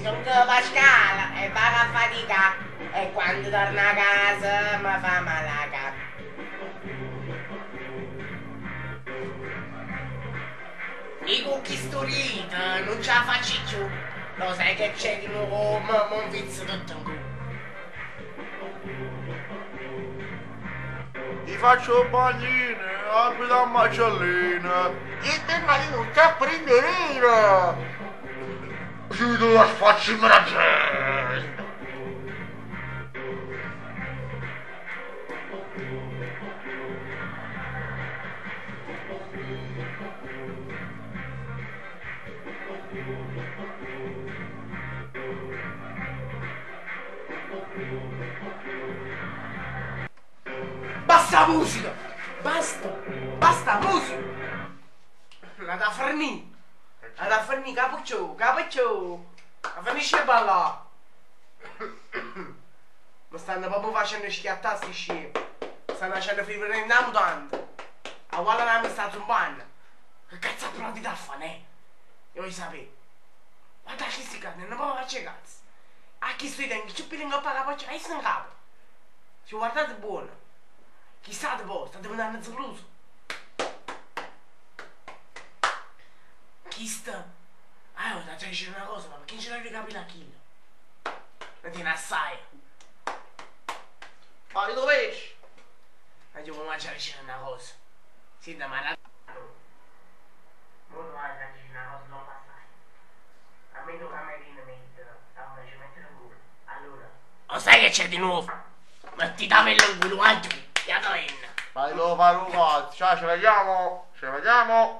sono Pascala e vado a fatica e quando torno a casa mi fa male la capo. I cucchi storiti non ce la faccio più. Lo sai che c'è di nuovo, ma un vizio tutto in culo. Ti faccio bagnine, abito a macellina. E te ma non sta a prendere! Sì, tu la spacci la gente. Basta musica! Basta! Basta musica! La da fornì! La da fornì, capuccio! Capuccio! La finisce a ballare! Mi stanno proprio facendo schiattare sti scemi! Stanno facendo finire in una mutanda! A guarda mi sta zumbando! Che cazzo applaudi da fare? Io voglio sapere! Guarda che sti cazzi, non può faccio cazzo! A chi sto dentro? Ci pigliamo a la faccia e sta in capo! Ci guardate buono! Chi state voi? State andando zuluso? Chi sta? Ah, ora già dice una cosa, ma perché non ce l'hai capito a chilo? Ne tiene assai. Ma dove esci? Ma io vuoi mangiare una cosa? Sì, da male. Non vai a dire una cosa, non passare. A me tu camerino mi ci mettere in culo. Allora. Lo sai che c'è di nuovo? Metti da mello in culo, anche. Ya no. Vai, devo fare un cazzo. Ciao, ci vediamo. Ci vediamo.